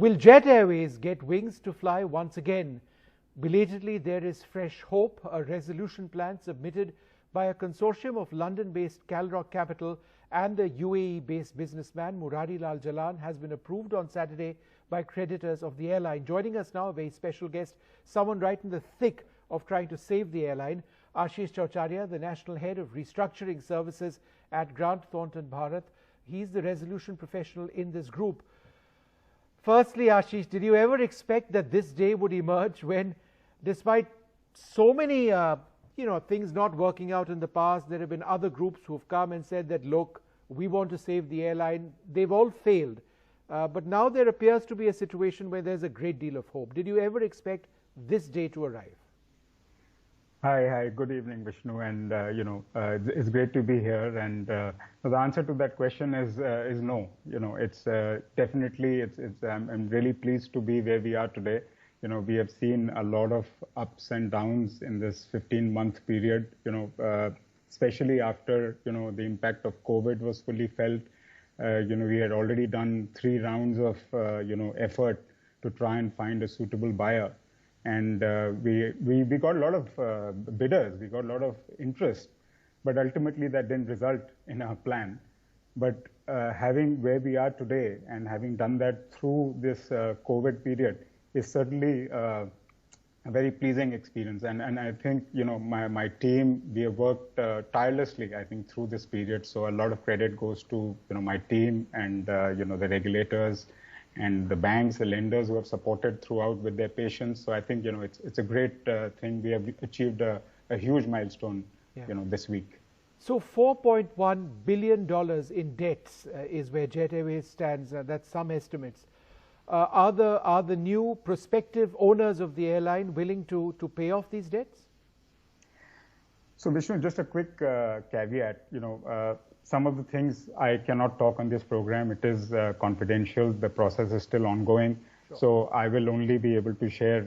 Will Jet Airways get wings to fly once again? Belatedly, there is fresh hope. A resolution plan submitted by a consortium of London-based Kalrock Capital and the UAE-based businessman Murari Lal Jalan has been approved on Saturday by creditors of the airline. Joining us now, a very special guest, someone right in the thick of trying to save the airline, Ashish Chhawchharia, the National Head of Restructuring Services at Thornton Bharat. He's the resolution professional in this group. Firstly, Ashish, did you ever expect that this day would emerge when, despite so many things not working out in the past, there have been other groups who've come and said that, look, we want to save the airline. They've all failed. But now there appears to be a situation where there's a great deal of hope. Did you ever expect this day to arrive? Hi, good evening, Vishnu, and it's great to be here. And the answer to that question is no. It's definitely I'm really pleased to be where we are today. We have seen a lot of ups and downs in this 15-month period. Especially after the impact of COVID was fully felt. We had already done 3 rounds of effort to try and find a suitable buyer. And we got a lot of bidders, we got a lot of interest, but ultimately that didn't result in our plan. But having where we are today and having done that through this COVID period is certainly a very pleasing experience. And I think, my team, we have worked tirelessly, I think, through this period. So a lot of credit goes to, my team and, the regulators, and the banks, the lenders who have supported throughout with their patience. So I think, it's a great thing. We have achieved a huge milestone, this week. So $4.1 billion in debts is where Jet Airways stands. That's some estimates. Are the new prospective owners of the airline willing to pay off these debts? So Vishnu, just a quick caveat, some of the things I cannot talk on this program. It is confidential. The process is still ongoing. Sure. So I will only be able to share,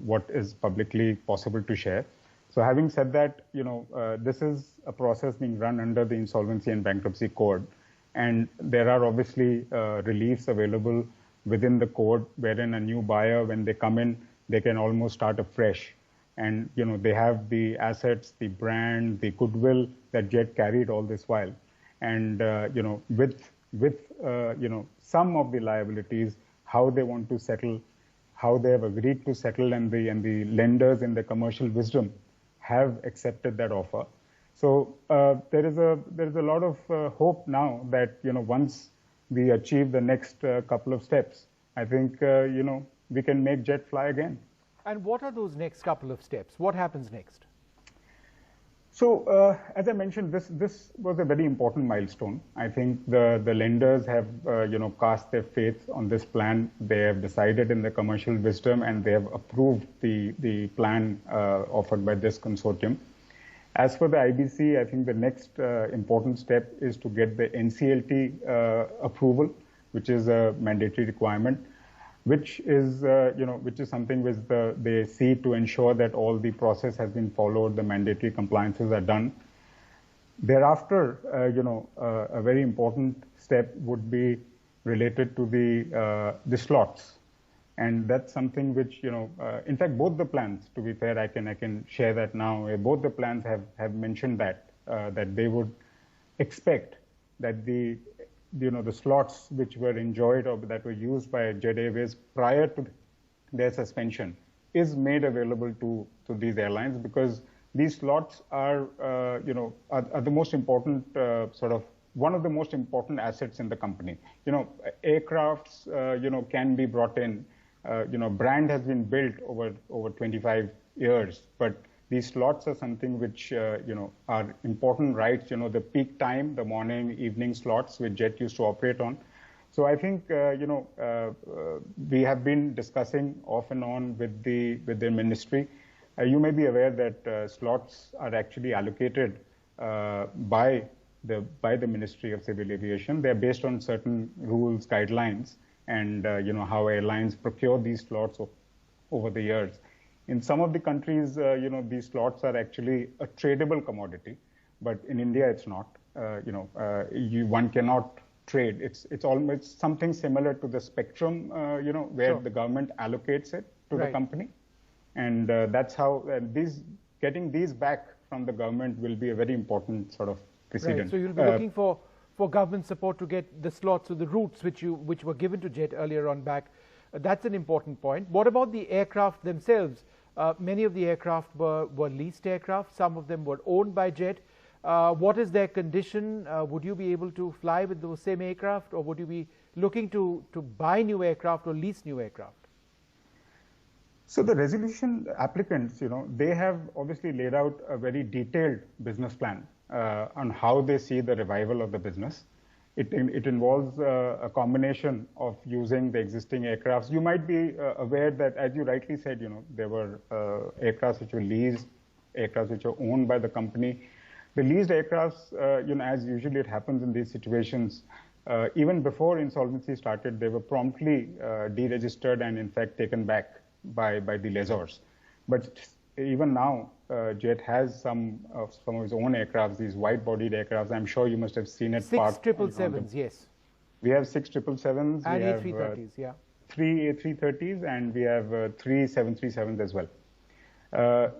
what is publicly possible to share. So having said that, this is a process being run under the Insolvency and Bankruptcy Code. And there are obviously reliefs available within the code, wherein a new buyer, when they come in, they can almost start afresh. And, they have the assets, the brand, the goodwill that Jet carried all this while. And with some of the liabilities, how they want to settle, how they have agreed to settle, and the lenders in their commercial wisdom have accepted that offer. So there is a lot of hope now that once we achieve the next couple of steps, I think we can make Jet fly again. And what are those next couple of steps? What happens next? So, as I mentioned, this was a very important milestone. I think the lenders have, cast their faith on this plan. They have decided in their commercial wisdom, and they have approved the plan offered by this consortium. As for the IBC, I think the next important step is to get the NCLT approval, which is a mandatory requirement, which is something which they see to ensure that all the process has been followed, the mandatory compliances are done. Thereafter, a very important step would be related to the slots. And that's something which, in fact, both the plans, to be fair, I can share that now. Both the plans have mentioned that they would expect that the slots which were enjoyed or that were used by Jet Airways prior to their suspension is made available to these airlines, because these slots are, are the most important one of the most important assets in the company. Aircrafts, can be brought in. Brand has been built over 25 years, but these slots are something which, are important rights, the peak time, the morning, evening slots which Jet used to operate on. So I think, we have been discussing off and on with the ministry. You may be aware that slots are actually allocated by the Ministry of Civil Aviation. They're based on certain rules, guidelines, and how airlines procure these slots over the years. In some of the countries, these slots are actually a tradable commodity, but in India it's not. One cannot trade. It's almost something similar to the spectrum, where Sure. the government allocates it to the Right. company, and that's how getting these back from the government will be a very important sort of precedent. Right. So you'll be looking for government support to get the slots or the routes which were given to Jet earlier on back. That's an important point. What about the aircraft themselves? Many of the aircraft were leased aircraft. Some of them were owned by Jet. What is their condition? Would you be able to fly with those same aircraft, or would you be looking to buy new aircraft or lease new aircraft? So the resolution applicants, they have obviously laid out a very detailed business plan on how they see the revival of the business. It involves a combination of using the existing aircrafts. You might be aware that, as you rightly said, there were aircrafts which were leased, aircrafts which were owned by the company. The leased aircrafts, as usually it happens in these situations, even before insolvency started, they were promptly deregistered and in fact taken back by the lessors. But even now, Jet has some of his own aircrafts, these wide-bodied aircrafts. I'm sure you must have seen it. 6 777s, yes. We have 6 777s. And A330s, yeah. 3 A330s, and we have 3 737s as well.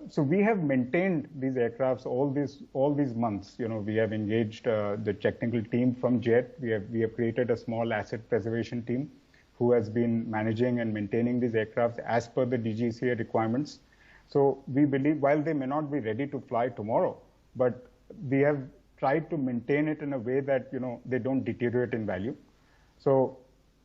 So we have maintained these aircrafts all these months. We have engaged the technical team from Jet. We have created a small asset preservation team who has been managing and maintaining these aircrafts as per the DGCA requirements. So we believe, while they may not be ready to fly tomorrow, but we have tried to maintain it in a way that they don't deteriorate in value. So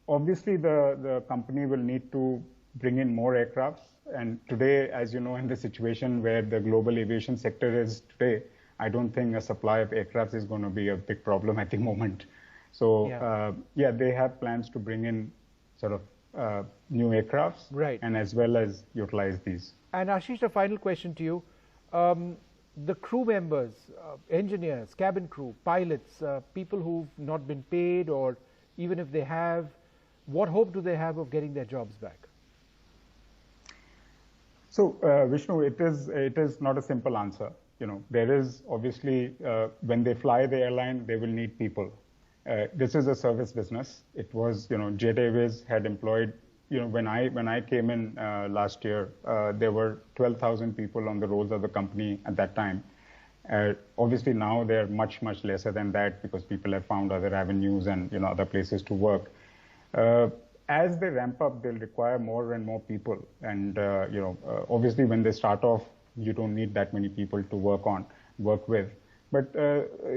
obviously the company will need to bring in more aircrafts. And today, as you know, in the situation where the global aviation sector is today, I don't think a supply of aircrafts is going to be a big problem at the moment. So they have plans to bring in sort of new aircrafts, right, and as well as utilize these. And Ashish, a final question to you. The crew members, engineers, cabin crew, pilots, people who've not been paid, or even if they have, what hope do they have of getting their jobs back? So, Vishnu, it is not a simple answer. There is obviously, when they fly the airline, they will need people. This is a service business. It was, Jet Airways had employed, when I came in last year, there were 12,000 people on the rolls of the company at that time. Obviously now they're much, much lesser than that because people have found other avenues and, other places to work. As they ramp up, they'll require more and more people. And, obviously when they start off, you don't need that many people to work with. But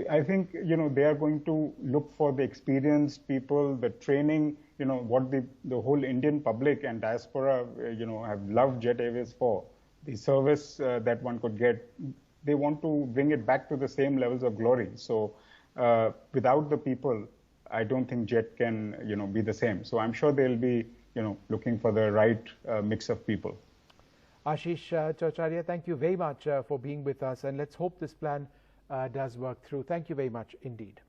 I think, they are going to look for the experienced people, the training, what the whole Indian public and diaspora, have loved Jet Airways for, the service that one could get. They want to bring it back to the same levels of glory. So without the people, I don't think Jet can, be the same. So I'm sure they'll be, looking for the right mix of people. Ashish Chhawchharia, thank you very much for being with us, and let's hope this plan does work through. Thank you very much indeed.